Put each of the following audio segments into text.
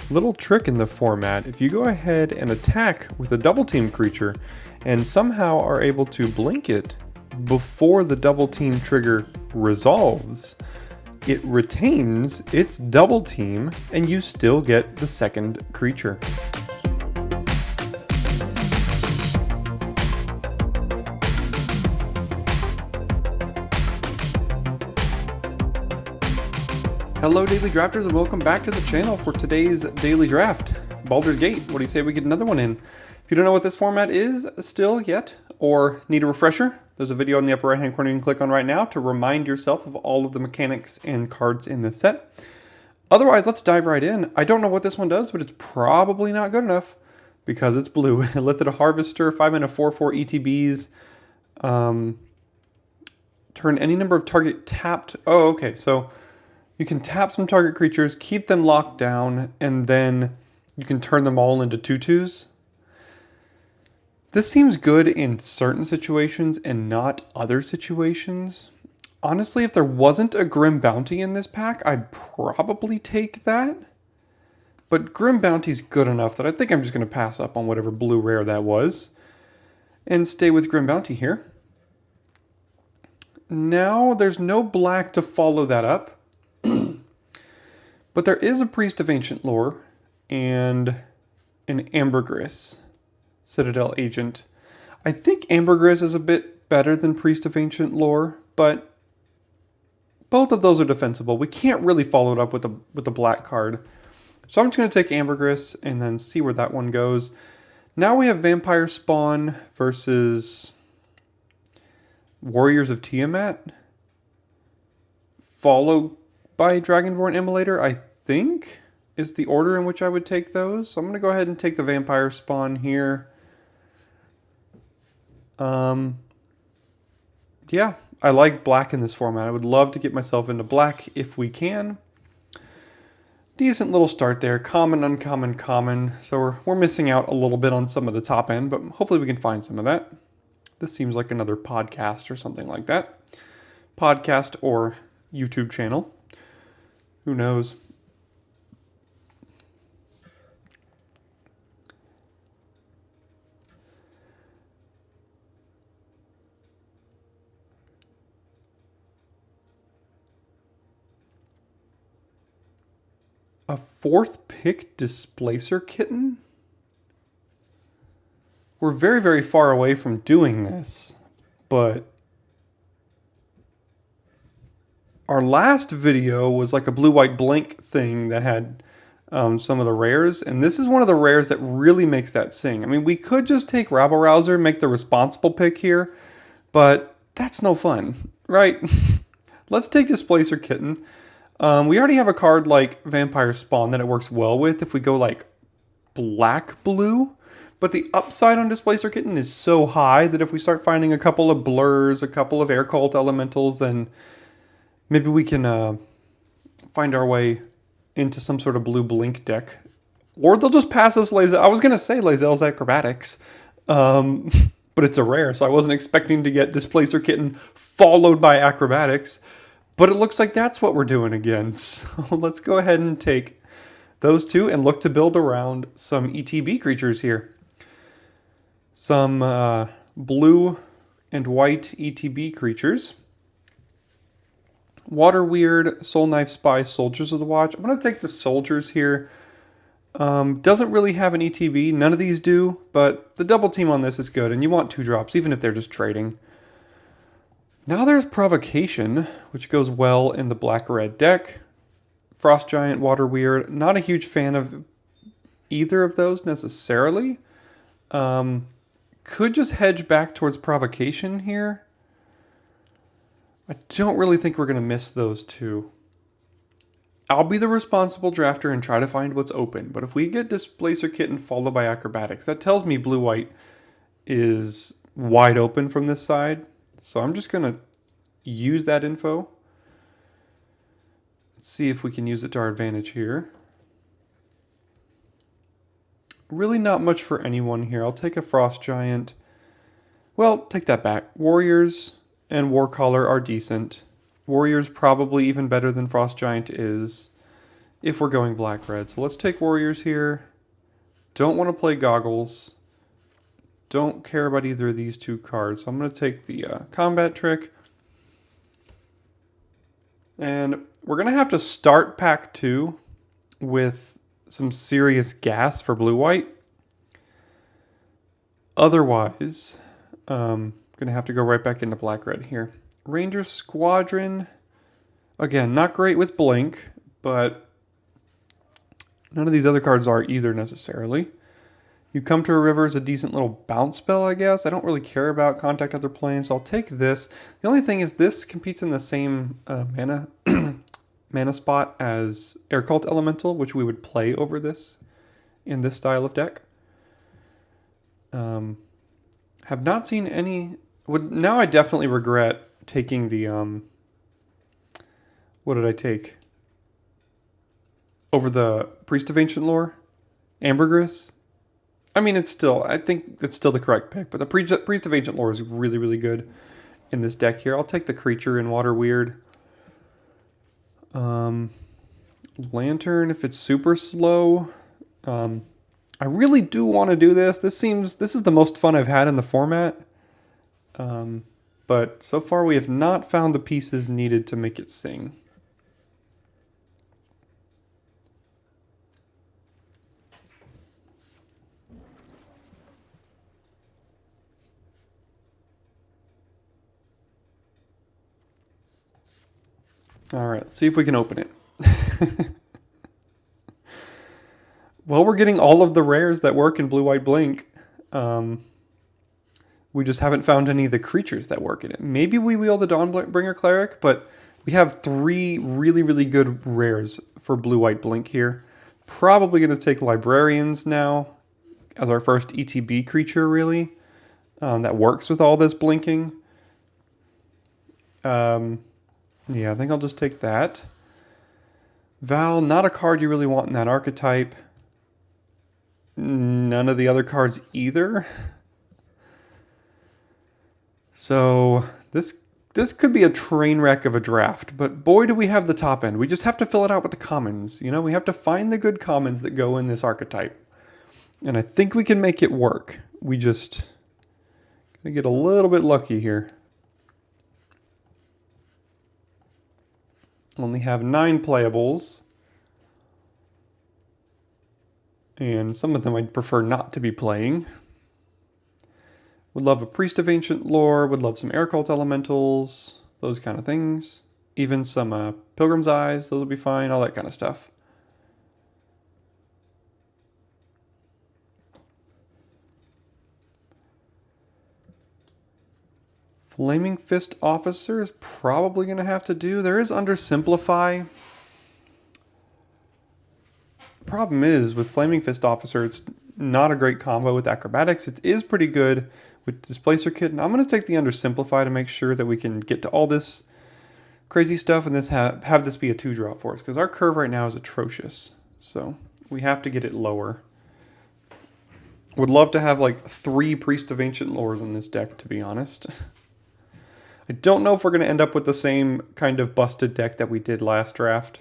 Little trick in the format, if you go ahead and attack with a double team creature and somehow are able to blink it before the double team trigger resolves, it retains its double team and you still get the second creature. Hello Daily Drafters and welcome back to the channel for today's Daily Draft. Baldur's Gate, what do you say we get another one in? If you don't know what this format is still yet, or need a refresher, there's a video in the upper right hand corner you can click on right now to remind yourself of all of the mechanics and cards in this set. Otherwise, let's dive right in. I don't know what this one does, but it's probably not good enough because it's blue. Lithid Harvester, 5-mana 4/4 ETBs. Turn any number of target tapped. Oh, okay, so you can tap some target creatures, keep them locked down, and then you can turn them all into 2/2s. This seems good in certain situations and not other situations. Honestly, if there wasn't a Grim Bounty in this pack, I'd probably take that. But Grim Bounty's good enough that I think I'm just going to pass up on whatever blue rare that was and stay with Grim Bounty here. Now, there's no black to follow that up. But there is a Priest of Ancient Lore and an Ambergris Citadel Agent. I think Ambergris is a bit better than Priest of Ancient Lore, but both of those are defensible. We can't really follow it up with the black card. So I'm just going to take Ambergris and then see where that one goes. Now we have Vampire Spawn versus Warriors of Tiamat, followed by Dragonborn Immolator, I think, is the order in which I would take those. So I'm going to go ahead and take the Vampire Spawn here. Yeah, I like black in this format. I would love to get myself into black if we can. Decent little start there. Common, uncommon, common. So we're missing out a little bit on some of the top end, but hopefully we can find some of that. This seems like another podcast or something like that. Podcast or YouTube channel. Who knows? A fourth pick Displacer Kitten? We're very, very far away from doing this, but our last video was like a blue-white blink thing that had some of the rares, and this is one of the rares that really makes that sing. I mean, we could just take Rabble-Rouser, make the responsible pick here, but that's no fun, right? Let's take Displacer Kitten. We already have a card like Vampire Spawn that it works well with if we go like black-blue, but the upside on Displacer Kitten is so high that if we start finding a couple of blurs, a couple of air cult elementals, then maybe we can find our way into some sort of blue blink deck. Or they'll just pass us Lae'zel. I was going to say Lae'zel's Acrobatics, but it's a rare, so I wasn't expecting to get Displacer Kitten followed by Acrobatics. But it looks like that's what we're doing again. So let's go ahead and take those two and look to build around some ETB creatures here. Some blue and white ETB creatures. Water Weird, Soul Knife Spy, Soldiers of the Watch. I'm going to take the Soldiers here. Doesn't really have an ETB. None of these do, but the double team on this is good. And you want 2 drops, even if they're just trading. Now there's Provocation, which goes well in the black-red deck. Frost Giant, Water Weird. Not a huge fan of either of those necessarily. Could just hedge back towards Provocation here. I don't really think we're going to miss those two. I'll be the responsible drafter and try to find what's open. But if we get Displacer Kitten followed by Acrobatics, that tells me blue-white is wide open from this side. So I'm just going to use that info. Let's see if we can use it to our advantage here. Really not much for anyone here. I'll take a Frost Giant. Well, take that back. Warriors and Warcaller are decent. Warriors probably even better than Frost Giant is. if we're going black-red. So let's take warriors here. Don't want to play goggles. Don't care about either of these two cards. So I'm going to take the combat trick. And we're going to have to start pack 2 with some serious gas for blue-white. Otherwise, going to have to go right back into black-red here. Ranger Squadron. Again, not great with blink, but none of these other cards are either necessarily. You come to a river is a decent little bounce spell, I guess. I don't really care about contact other planes, so I'll take this. The only thing is this competes in the same mana mana spot as Air Cult Elemental, which we would play over this in this style of deck. Have not seen any... Now I definitely regret taking the... what did I take? Over the Priest of Ancient Lore? Ambergris? I mean, it's still... I think it's still the correct pick, but the Priest of Ancient Lore is really, really good in this deck here. I'll take the creature in Water Weird. Lantern, if it's super slow. I really do want to do this. This is the most fun I've had in the format. But so far we have not found the pieces needed to make it sing. All right, let's see if we can open it. Well, we're getting all of the rares that work in Blue-White Blink. We just haven't found any of the creatures that work in it. Maybe we wheel the Dawnbringer Cleric, but we have 3 really, really good rares for Blue-White Blink here. Probably going to take Librarians now as our first ETB creature, really, that works with all this blinking. Yeah, I think I'll just take that. Val, not a card you really want in that archetype. None of the other cards either. So this could be a train wreck of a draft, but boy do we have the top end. We just have to fill it out with the commons. You know, we have to find the good commons that go in this archetype. And I think we can make it work. We just gonna get a little bit lucky here. Only have 9 playables. And some of them I'd prefer not to be playing. Would love a Priest of Ancient Lore, would love some Air Cult Elementals, those kind of things. Even some Pilgrim's Eyes, those will be fine, all that kind of stuff. Flaming Fist Officer is probably going to have to do. There is Undersimplify. Problem is, with Flaming Fist Officer, it's not a great combo with Acrobatics. It is pretty good with Displacer Kit, and I'm going to take the Undersimplify to make sure that we can get to all this crazy stuff and have this be a 2-drop for us, because our curve right now is atrocious. So we have to get it lower. Would love to have like 3 Priest of Ancient Lores in this deck, to be honest. I don't know if we're going to end up with the same kind of busted deck that we did last draft.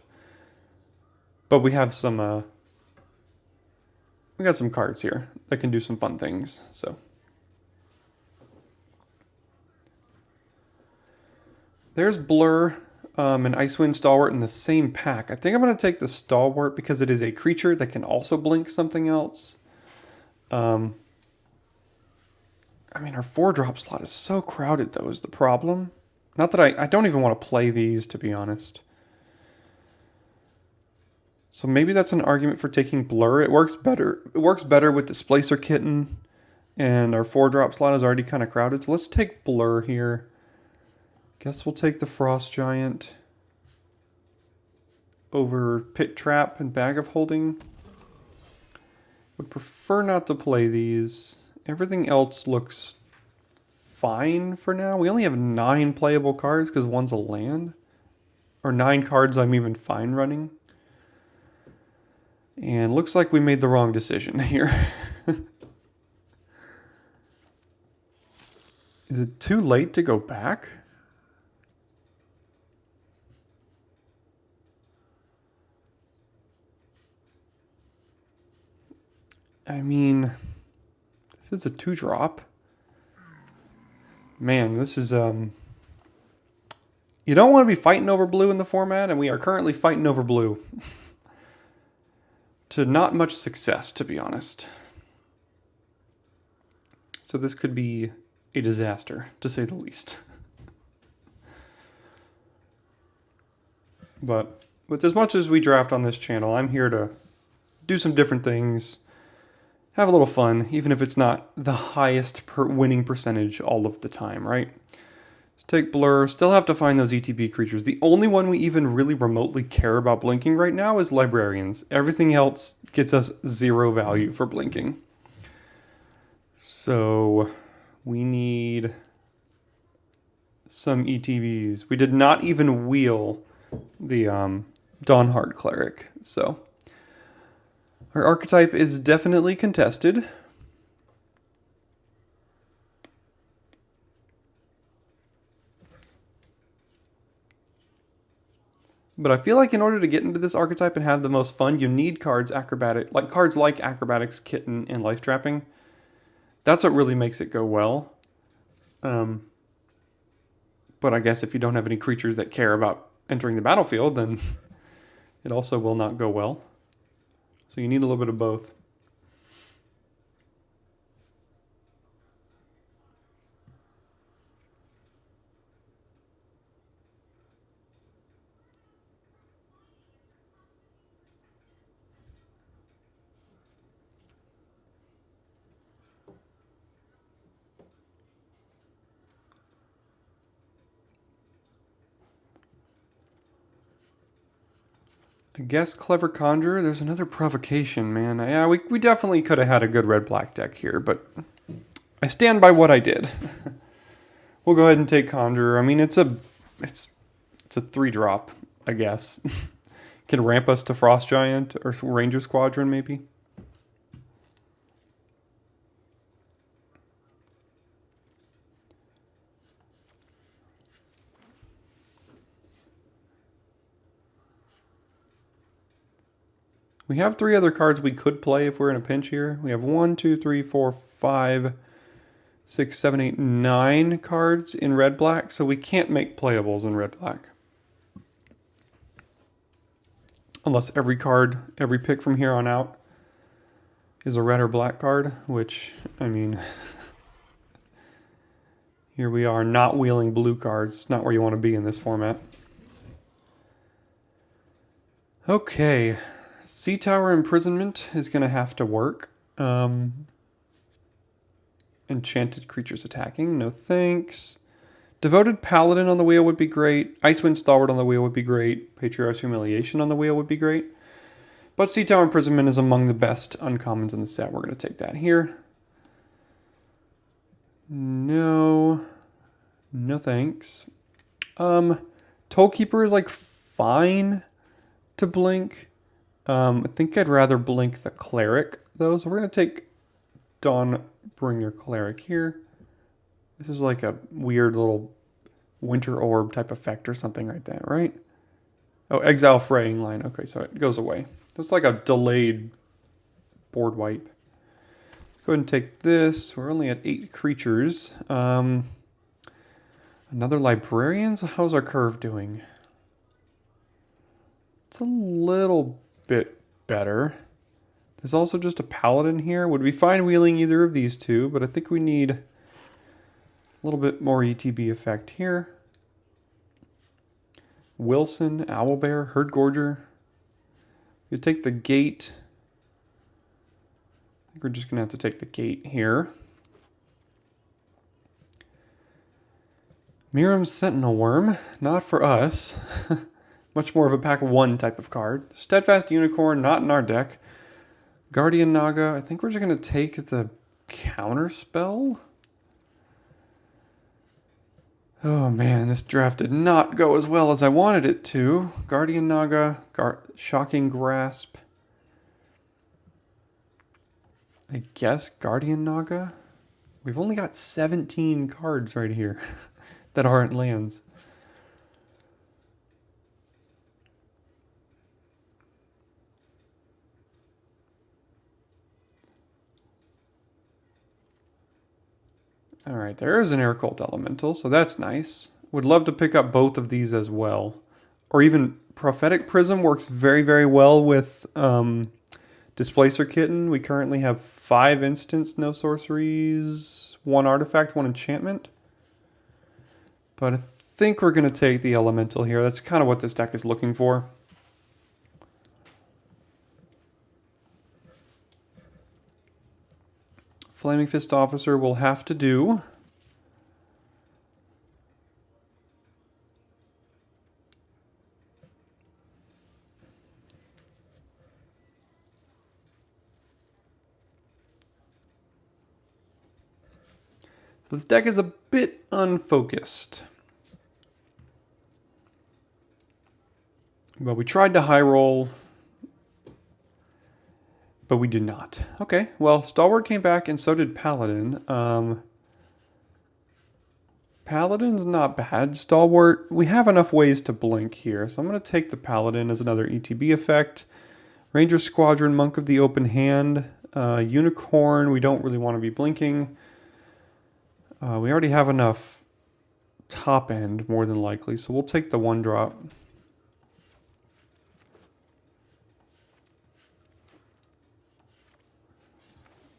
But we have some, we got some cards here that can do some fun things, so. There's Blur and Icewind Stalwart in the same pack. I think I'm going to take the Stalwart because it is a creature that can also blink something else. I mean, our 4-drop slot is so crowded, though, is the problem. Not that I don't even want to play these, to be honest. So maybe that's an argument for taking Blur. It works better. It works better with Displacer Kitten, and our 4-drop slot is already kind of crowded. So let's take Blur here. Guess we'll take the Frost Giant over Pit Trap and Bag of Holding. Would prefer not to play these. Everything else looks fine for now. We only have 9 playable cards because one's a land. Or 9 cards I'm even fine running. And looks like we made the wrong decision here. Is it too late to go back? I mean, this is a 2-drop. Man, this is, you don't want to be fighting over blue in the format, and we are currently fighting over blue. To not much success, to be honest. So this could be a disaster, to say the least. But with as much as we draft on this channel, I'm here to do some different things, have a little fun, even if it's not the highest winning percentage all of the time, right? Let's take Blur, still have to find those ETB creatures. The only one we even really remotely care about blinking right now is Librarians. Everything else gets us 0 value for blinking. So we need some ETBs. We did not even wheel the Dawnhard Cleric, so our archetype is definitely contested. But I feel like in order to get into this archetype and have the most fun, you need cards cards like Acrobatics, Kitten, and Life Trapping. That's what really makes it go well. But I guess if you don't have any creatures that care about entering the battlefield, then it also will not go well. So you need a little bit of both. I guess Clever Conjurer. There's another Provocation, man. Yeah, we definitely could have had a good red-black deck here, but I stand by what I did. We'll go ahead and take Conjurer. I mean, it's a 3-drop, I guess. Can ramp us to Frost Giant or Ranger Squadron, maybe. We have 3 other cards we could play if we're in a pinch here. We have 1, 2, 3, 4, 5, 6, 7, 8, 9 cards in red-black, so we can't make playables in red-black. Unless every pick from here on out is a red or black card, which, I mean, here we are not wheeling blue cards. It's not where you want to be in this format. Okay. Sea Tower Imprisonment is going to have to work. Enchanted Creatures Attacking, no thanks. Devoted Paladin on the wheel would be great. Icewind Stalwart on the wheel would be great. Patriarch's Humiliation on the wheel would be great. But Sea Tower Imprisonment is among the best uncommons in the set. We're going to take that here. No. No thanks. Tollkeeper is like fine to blink. I think I'd rather blink the Cleric, though. So we're going to take Dawnbringer Cleric here. This is like a weird little Winter Orb type effect or something like that, right? Oh, Exile Fraying Line. Okay, so it goes away. It's like a delayed board wipe. Go ahead and take this. We're only at 8 creatures. Another Librarians? How's our curve doing? It's a little bit better. There's also just a Paladin here. Would be fine wheeling either of these two, but I think we need a little bit more ETB effect here. Wilson, Owlbear, Herdgorger. You take the Gate. I think we're just going to have to take the Gate here. Miram's Sentinel Worm, not for us. Much more of a pack 1 type of card. Steadfast Unicorn, not in our deck. Guardian Naga, I think we're just going to take the counter spell. Oh man, this draft did not go as well as I wanted it to. Guardian Naga, Shocking Grasp. I guess Guardian Naga? We've only got 17 cards right here that aren't lands. All right, there is an Air Cult Elemental, so that's nice. Would love to pick up both of these as well. Or even Prophetic Prism works very, very well with Displacer Kitten. We currently have 5 instants, no sorceries, 1 artifact, 1 enchantment. But I think we're going to take the Elemental here. That's kind of what this deck is looking for. Flaming Fist Officer will have to do. So this deck is a bit unfocused. But we tried to high roll, but we did not. Okay, well, Stalwart came back and so did Paladin. Paladin's not bad. Stalwart, we have enough ways to blink here, so I'm going to take the Paladin as another ETB effect. Ranger Squadron, Monk of the Open Hand, Unicorn, we don't really want to be blinking. We already have enough top end, more than likely, so we'll take the 1-drop.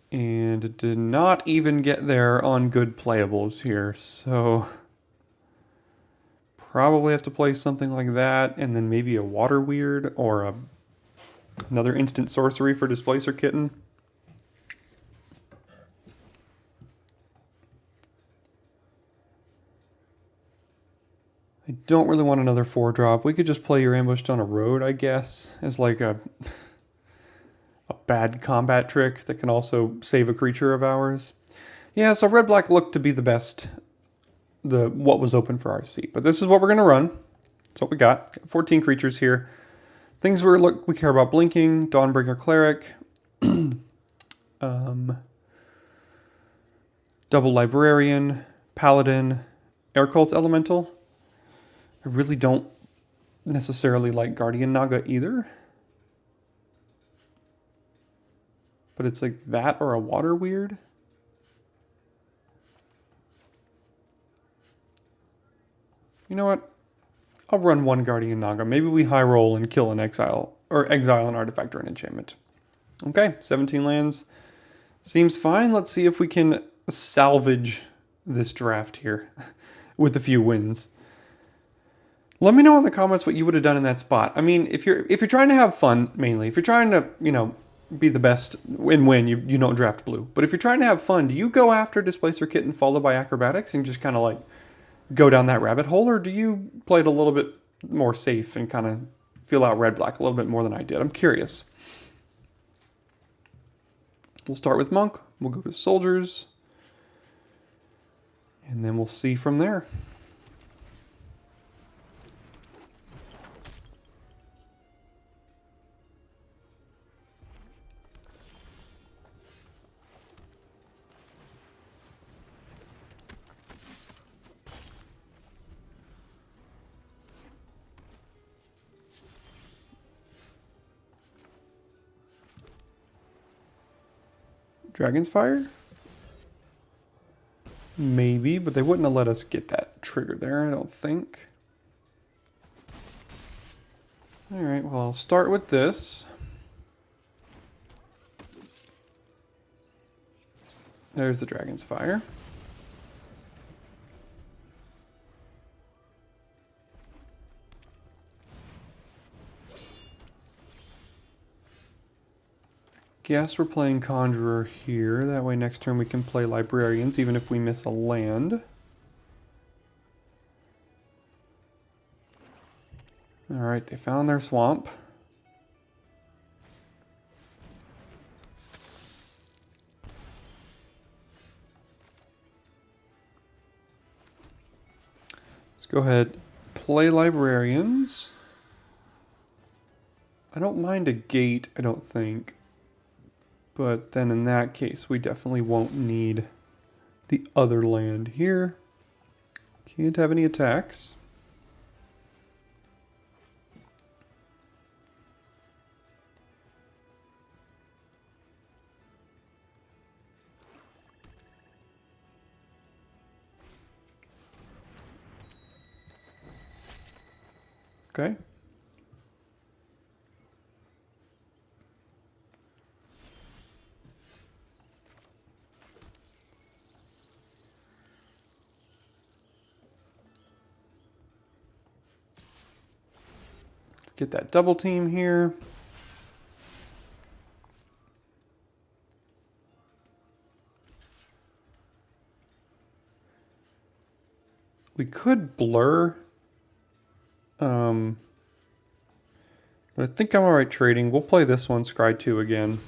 And it did not even get there on good playables here, so probably have to play something like that, and then maybe a Water Weird or another instant sorcery for Displacer Kitten. I don't really want another 4-drop. We could just play your Ambushed on a Road, I guess, as like a bad combat trick that can also save a creature of ours. Yeah, so red-black looked to be the best, what was open for our seat. But this is what we're going to run. That's what we got. 14 creatures here. Things we care about: blinking, Dawnbringer Cleric, double Librarian, Paladin, Air Cult Elemental. I really don't necessarily like Guardian Naga either. But it's like that or a Water Weird. You know what? I'll run 1 Guardian Naga. Maybe we high roll and kill an exile, or exile an artifact or an enchantment. Okay, 17 lands. Seems fine. Let's see if we can salvage this draft here with a few wins. Let me know in the comments what you would have done in that spot. I mean, if you're trying to have fun, mainly, if you're trying to, be the best and win, you don't draft blue. But if you're trying to have fun, do you go after Displacer Kitten followed by Acrobatics and just kind of like go down that rabbit hole, or do you play it a little bit more safe and kind of feel out red-black a little bit more than I did? I'm curious. We'll start with Monk. We'll go to Soldiers. And then we'll see from there. Dragon's Fire? Maybe, but they wouldn't have let us get that trigger there, I don't think. Alright, well, I'll start with this. There's the Dragon's Fire. Guess we're playing Conjurer here. That way next turn we can play Librarians, even if we miss a land. Alright, they found their swamp. Let's go ahead, play Librarians. I don't mind a gate, I don't think. But then in that case, we definitely won't need the other land here. Can't have any attacks. Okay. Let's get that double team here. We could blur. But I think I'm alright trading. We'll play this one, Scry 2 again.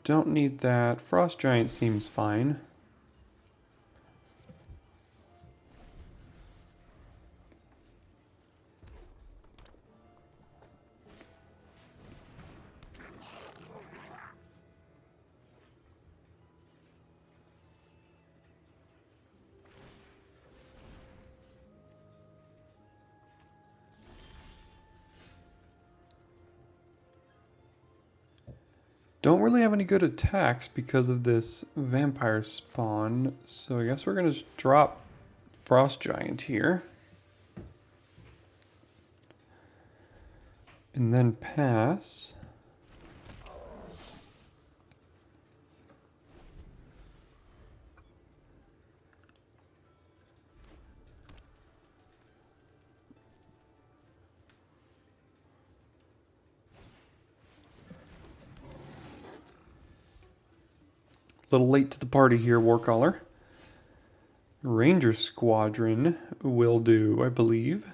Don't need that. Frost Giant seems fine. Don't really have any good attacks because of this vampire spawn, so I guess we're going to just drop Frost Giant here. And then pass. A little late to the party here, Warcaller. Ranger Squadron will do, I believe.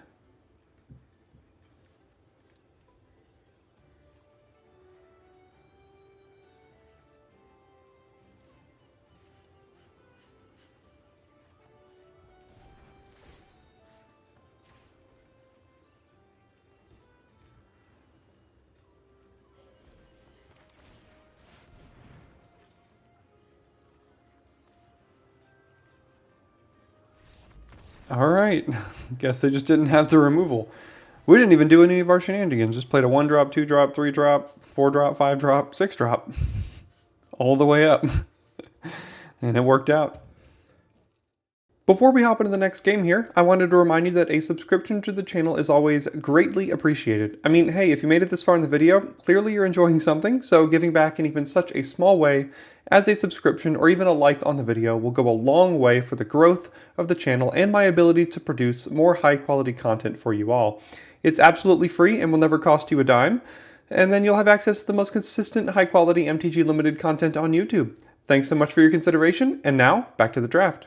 Alright, guess they just didn't have the removal. We didn't even do any of our shenanigans, just played a 1-drop, 2-drop, 3-drop, 4-drop, 5-drop, 6-drop. All the way up. And it worked out. Before we hop into the next game here, I wanted to remind you that a subscription to the channel is always greatly appreciated. I mean, hey, if you made it this far in the video, clearly you're enjoying something, so giving back in even such a small way as a subscription or even a like on the video will go a long way for the growth of the channel and my ability to produce more high quality content for you all. It's absolutely free and will never cost you a dime, and then you'll have access to the most consistent high quality MTG Limited content on YouTube. Thanks so much for your consideration, and now back to the draft.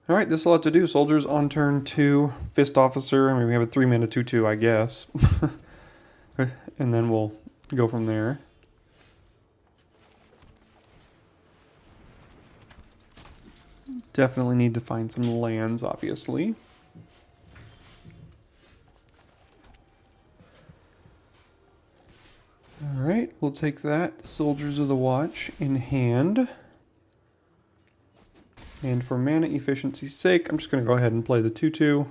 Alright, this will have to do. Soldiers on turn 2, Fist Officer. I mean, we have a 3-mana 2-2, I guess. And then we'll go from there. Definitely need to find some lands, obviously. Alright, we'll take that. Soldiers of the Watch in hand. And for mana efficiency's sake, I'm just going to go ahead and play the 2-2.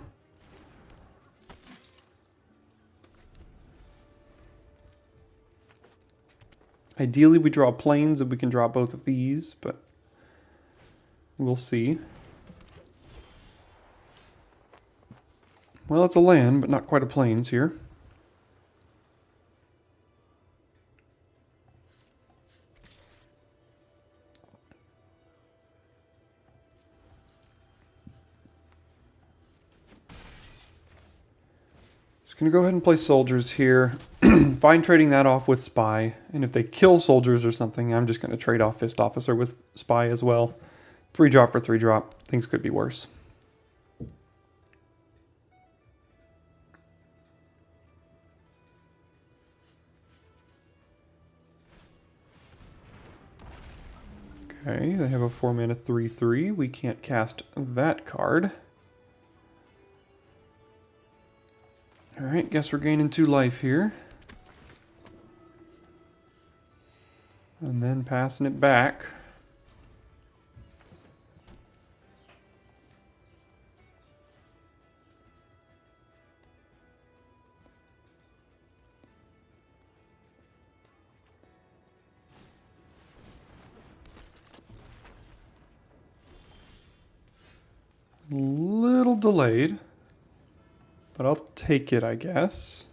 Ideally, we draw planes and we can draw both of these, but we'll see. Well, it's a land, but not quite a plains here. Just going to go ahead and play soldiers here. Fine trading that off with spy. And if they kill soldiers or something, I'm just going to trade off Fist Officer with spy as well. 3-drop for 3-drop. Things could be worse. Okay, they have a 4-mana 3-3. We can't cast that card. Alright, guess we're gaining 2 life here. And then passing it back. A little delayed, but I'll take it, I guess.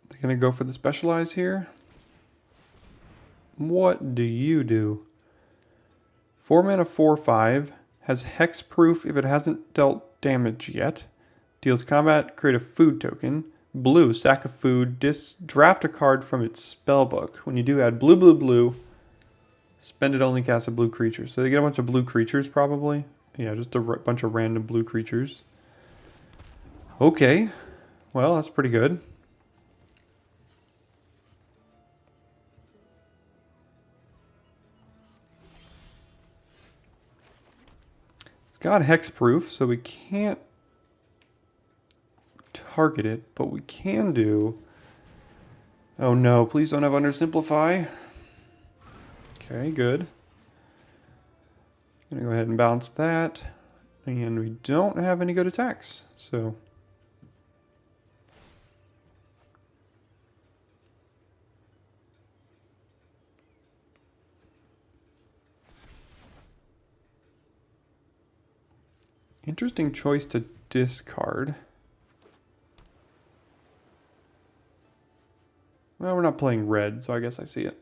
They're gonna go for the specialize here. What do you do? 4 mana 4/5 has hexproof if it hasn't dealt damage yet. Deals combat, create a food token. Blue, sack of food, draft a card from its spellbook. When you do add blue, blue, blue, spend it only cast a blue creature. So they get a bunch of blue creatures probably. Yeah, just a bunch of random blue creatures. Okay, well that's pretty good. It's got hexproof, so we can't target it, but we can do... Oh no, please don't have undersimplify. Okay, good. Gonna go ahead and bounce that. And we don't have any good attacks, so... Interesting choice to discard. Well, we're not playing red, so I guess I see it.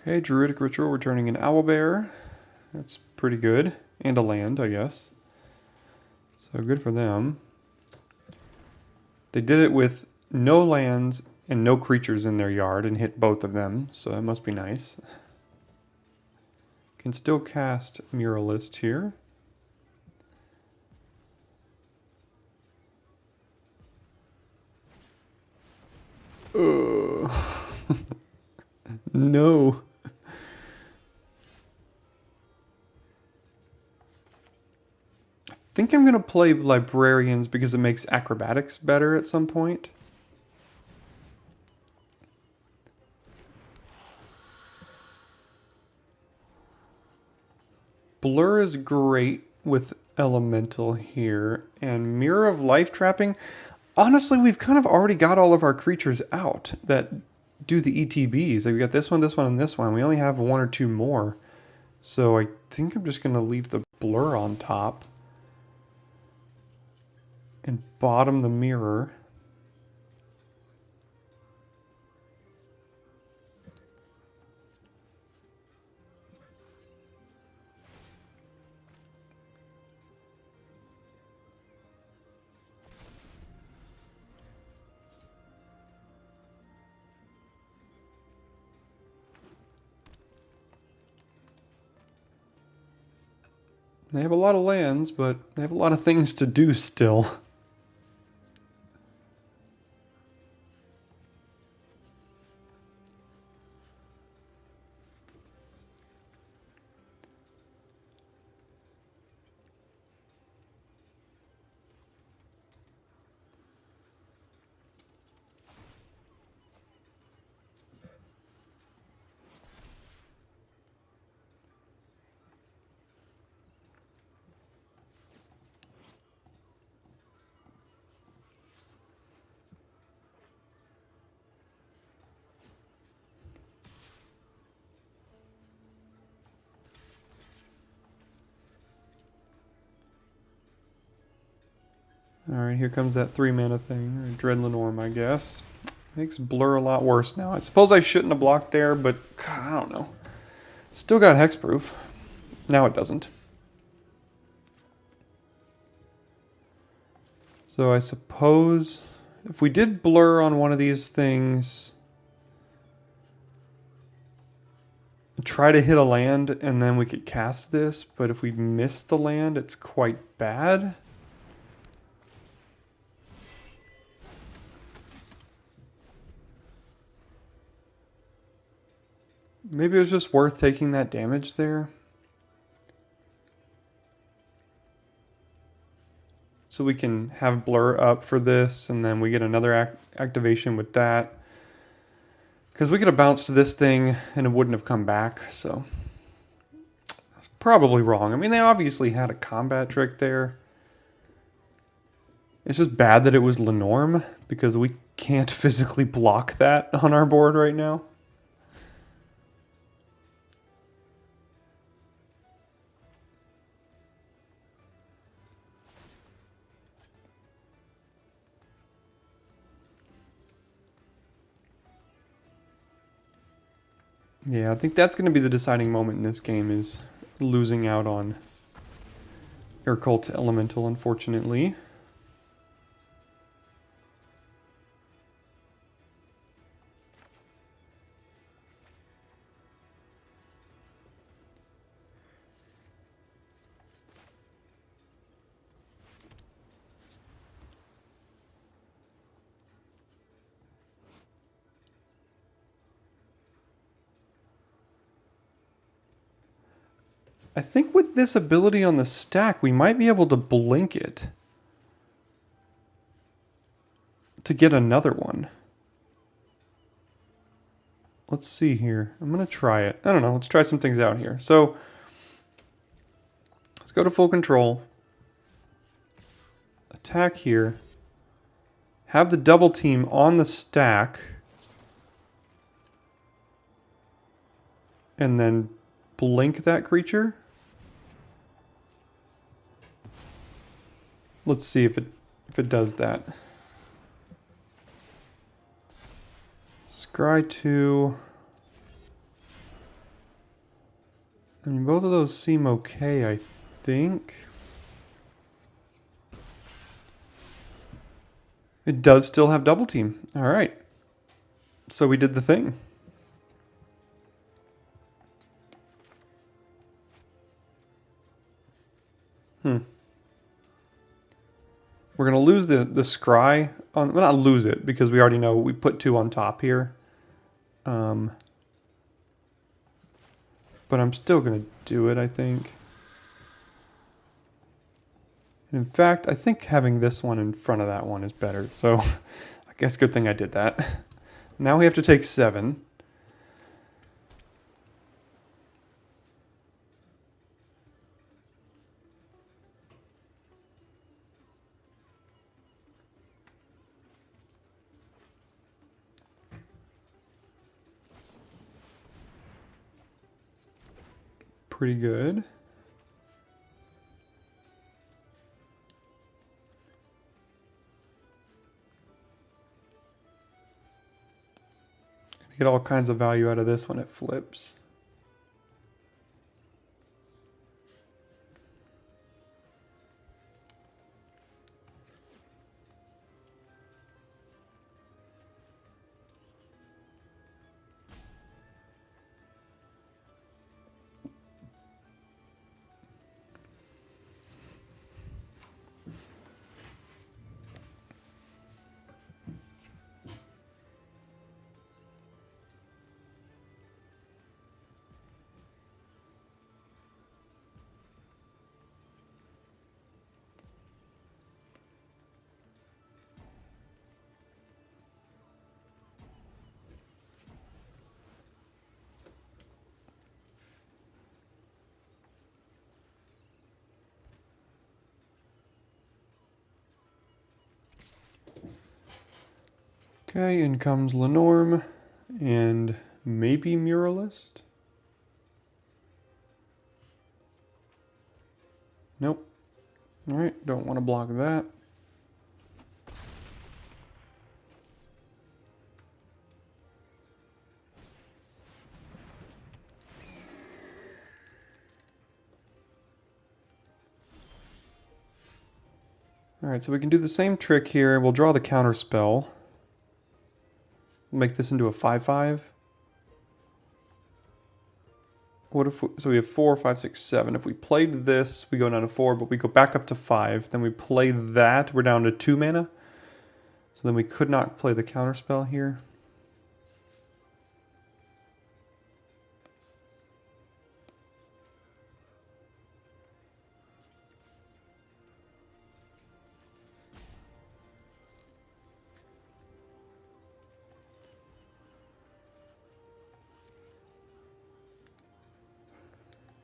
Okay, Druidic Ritual returning an Owlbear. That's pretty good. And a land, I guess. So good for them. They did it with no lands and no creatures in their yard and hit both of them, so that must be nice. Can still cast Muralist here. No. I think I'm going to play Librarians because it makes acrobatics better at some point. Blur is great with Elemental here. And Mirror of Life Trapping. Honestly, we've kind of already got all of our creatures out that do the ETBs. Like we got this one, and this one. We only have one or two more. So I think I'm just going to leave the Blur on top. And bottom the Mirror. They have a lot of lands, but they have a lot of things to do still. Alright, here comes that 3-mana thing, or Dread Lenorm, I guess. Makes Blur a lot worse now. I suppose I shouldn't have blocked there, but God, I don't know. Still got hexproof. Now it doesn't. So I suppose if we did Blur on one of these things, try to hit a land and then we could cast this, but if we miss the land, it's quite bad. Maybe it was just worth taking that damage there. So we can have Blur up for this, and then we get another activation with that. Because we could have bounced this thing, and it wouldn't have come back, so... That's probably wrong. I mean, they obviously had a combat trick there. It's just bad that it was Lenorm, because we can't physically block that on our board right now. Yeah, I think that's going to be the deciding moment in this game, is losing out on Air Cult Elemental, unfortunately. I think with this ability on the stack, we might be able to blink it to get another one. Let's see here. I'm going to try it. I don't know. Let's try some things out here. So let's go to full control. Attack here. Have the double team on the stack. And then blink that creature. Let's see if it does that. Scry 2. I mean, both of those seem okay, I think. It does still have double team. All right. So we did the thing. We're going to lose the scry. Well, not lose it, because we already know we put 2 on top here. But I'm still going to do it, I think. And in fact, I think having this one in front of that one is better. So I guess good thing I did that. Now we have to take 7. Pretty good. Get all kinds of value out of this when it flips. Okay, in comes Lenorm and maybe Muralist. Nope. All right, don't want to block that. Alright, so we can do the same trick here. We'll draw the counter spell. Make this into a 5/5. What if so we have 4, 5, 6, 7. If we played this, we go down to 4, but we go back up to 5. Then we play that, we're down to 2 mana. So then we could not play the counter spell here.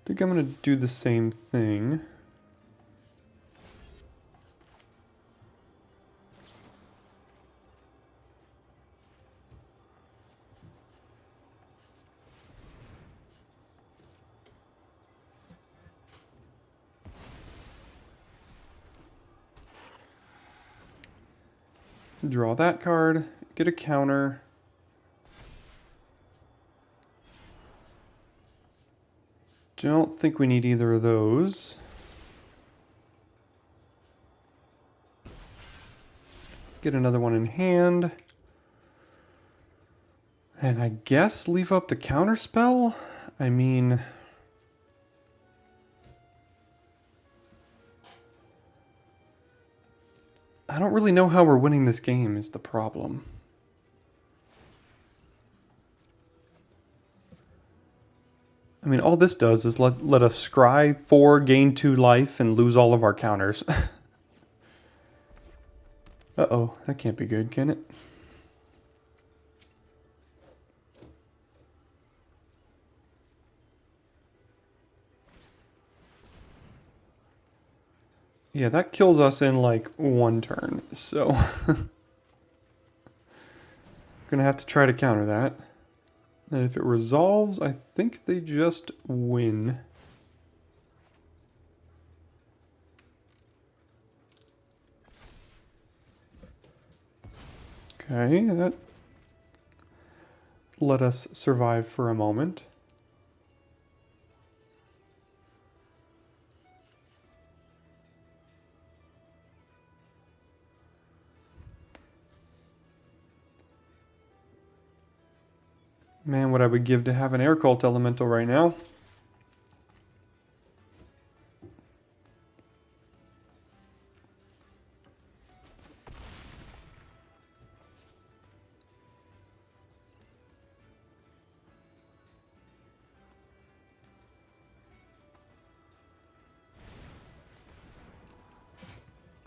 I think I'm going to do the same thing. Draw that card, get a counter. Don't think we need either of those. Get another one in hand. And I guess leave up the counter spell? I mean, I don't really know how we're winning this game is the problem. I mean, all this does is let us scry 4, gain 2 life, and lose all of our counters. Uh-oh, that can't be good, can it? Yeah, that kills us in like 1 turn, so gonna have to try to counter that. And if it resolves, I think they just win. Okay, that let us survive for a moment. Man, what I would give to have an air cult elemental right now.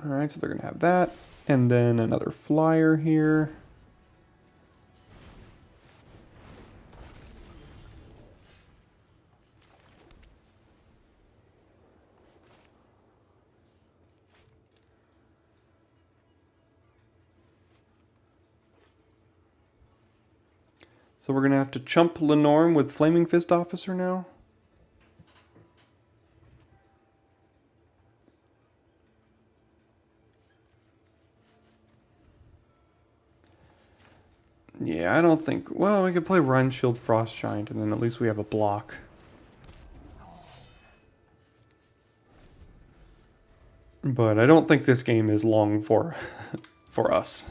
Alright, so they're going to have that. And then another flyer here. So we're going to have to chump Lenorm with Flaming Fist Officer now. Yeah, I don't think... Well, we could play Run Shield Frost Giant, and then at least we have a block. But I don't think this game is long for us.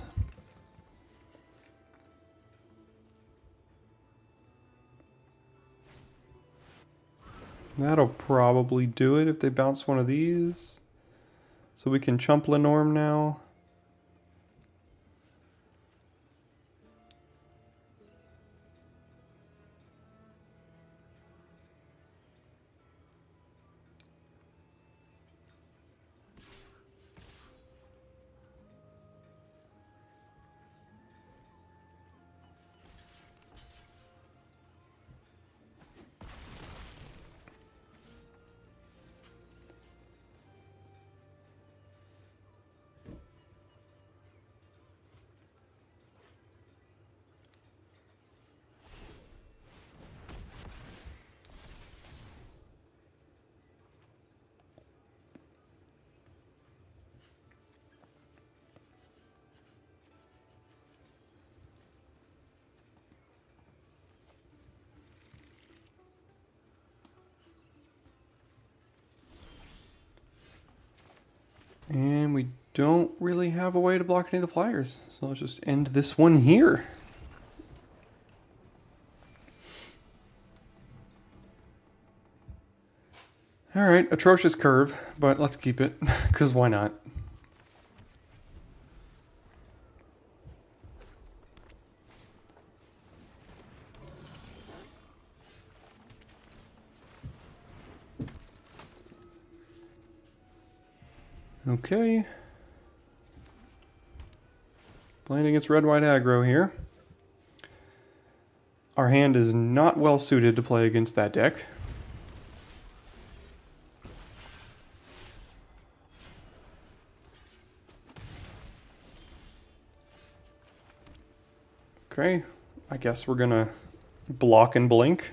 That'll probably do it if they bounce one of these. So we can chump Lenorm now. don't really have a way to block any of the flyers. So let's just end this one here. Alright, atrocious curve, but let's keep it, because why not? Okay. Playing against red-white aggro here. Our hand is not well suited to play against that deck. Okay, I guess we're gonna block and blink.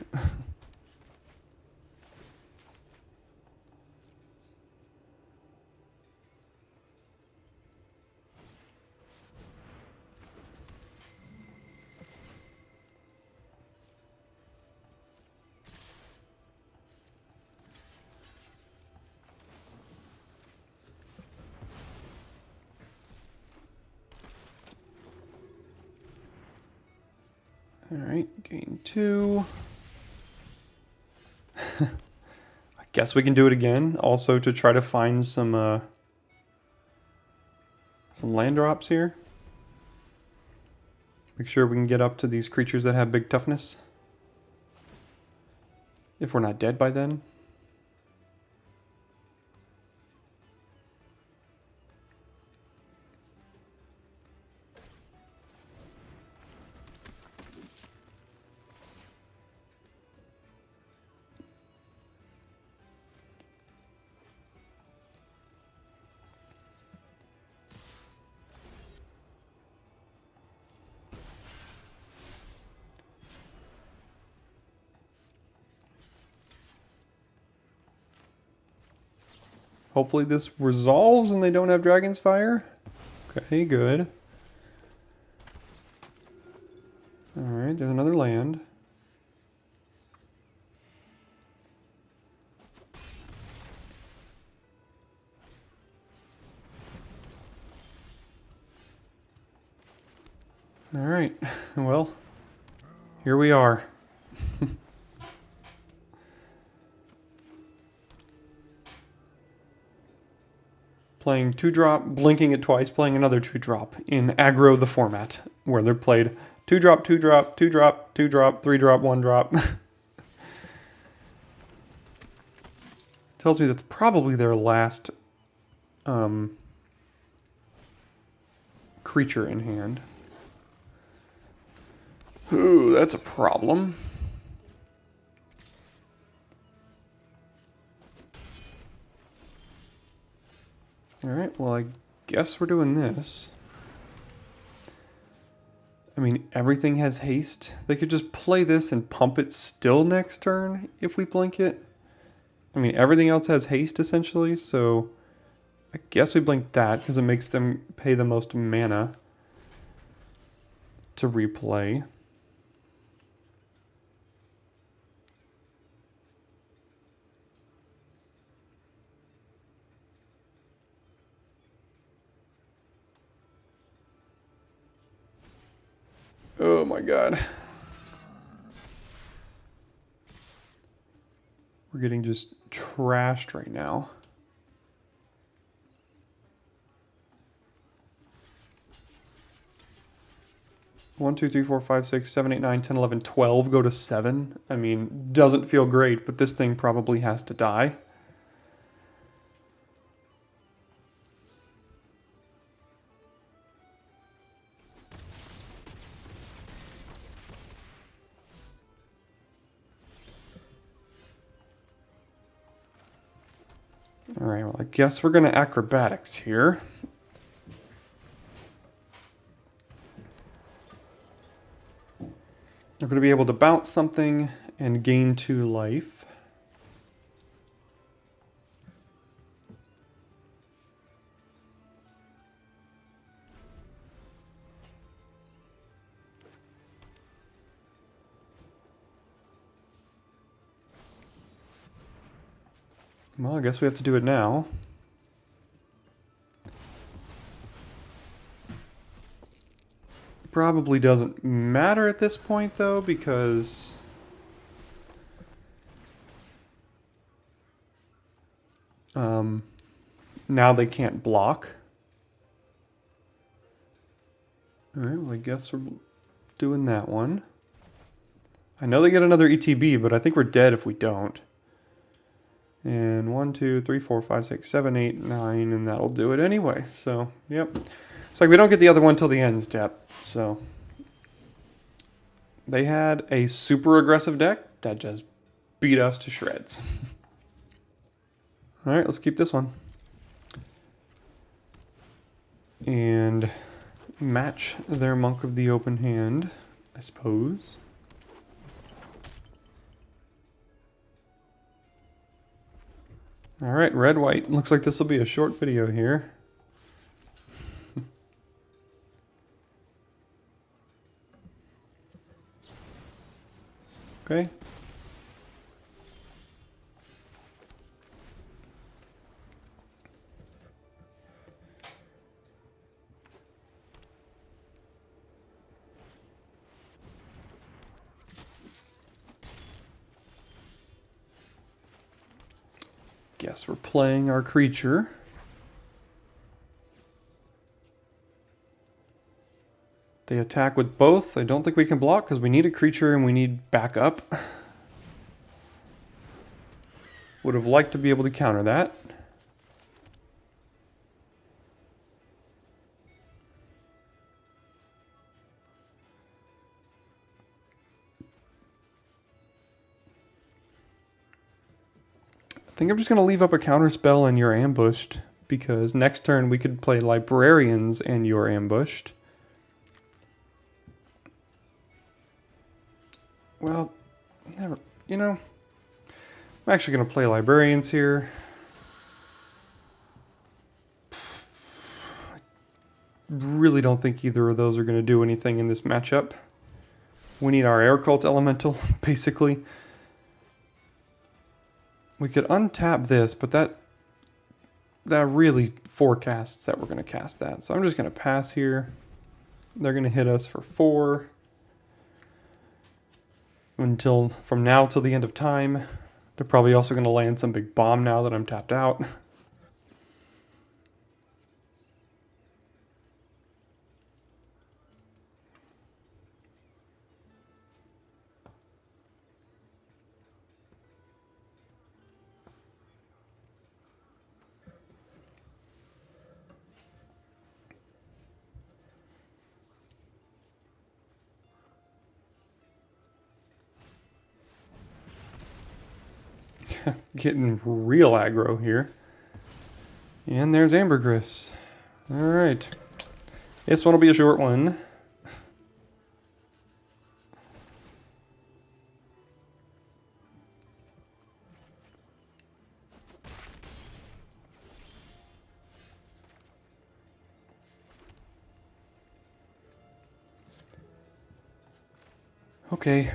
Alright, gain 2. I guess we can do it again, also to try to find some land drops here. Make sure we can get up to these creatures that have big toughness. If we're not dead by then. Hopefully this resolves and they don't have Dragon's Fire. Okay, good. Alright, there's another land. Alright, well, here we are. Playing 2-drop, blinking it twice, playing another 2-drop in aggro the format, where they're played 2-drop, 2-drop, 2-drop, 2-drop, 3-drop, 1-drop. Tells me that's probably their last creature in hand. Ooh, that's a problem. Alright, well I guess we're doing this. I mean, everything has haste. They could just play this and pump it still next turn if we blink it. I mean, everything else has haste essentially, so I guess we blink that because it makes them pay the most mana to replay. Oh my god. We're getting just trashed right now. One, 2, 3, 4, 5, 6, 7, 8, 9, 10, 11, 12 go to 7. I mean, doesn't feel great, but this thing probably has to die. Alright, well, I guess we're going to acrobatics here. We're going to be able to bounce something and gain 2 life. Well, I guess we have to do it now. probably doesn't matter at this point, though, because now they can't block. Alright, well, I guess we're doing that one. I know they get another ETB, but I think we're dead if we don't. And 1, 2, 3, 4, 5, 6, 7, 8, 9, and that'll do it anyway. So, yep. It's like we don't get the other one till the end step. So, they had a super aggressive deck that just beat us to shreds. Alright, let's keep this one. And match their Monk of the Open Hand, I suppose. Alright, red-white. Looks like this will be a short video here. Okay. Guess we're playing our creature. They attack with both. I don't think we can block because we need a creature and we need backup. Would have liked to be able to counter that. I think I'm just going to leave up a counter spell and you're ambushed, because next turn we could play Librarians and you're ambushed. Well, never, you know, I'm actually going to play Librarians here. I really don't think either of those are going to do anything in this matchup. We need our Air Cult Elemental, basically. We could untap this, but that really forecasts that we're going to cast that. So I'm just going to pass here. They're going to hit us for 4. Until, from now till the end of time. They're probably also going to land some big bomb now that I'm tapped out. Getting real aggro here. And there's Ambergris. Alright. This one will be a short one. Okay.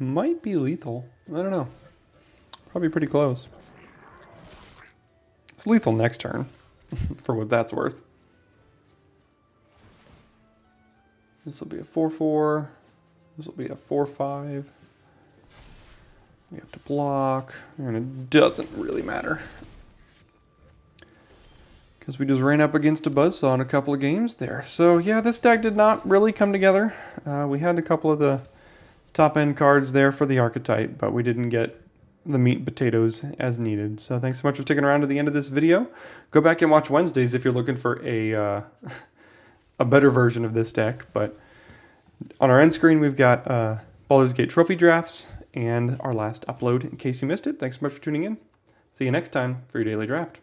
Might be lethal. I don't know. probably pretty close. It's lethal next turn, for what that's worth. This will be a 4/4. This will be a 4/5. We have to block, and it doesn't really matter. Because we just ran up against a buzzsaw in a couple of games there. So yeah, this deck did not really come together. We had a couple of the top-end cards there for the archetype, but we didn't get the meat and potatoes as needed. So thanks so much for sticking around to the end of this video. Go back and watch Wednesdays if you're looking for a better version of this deck. But on our end screen, we've got Baldur's Gate Trophy Drafts and our last upload in case you missed it. Thanks so much for tuning in. See you next time for your daily draft.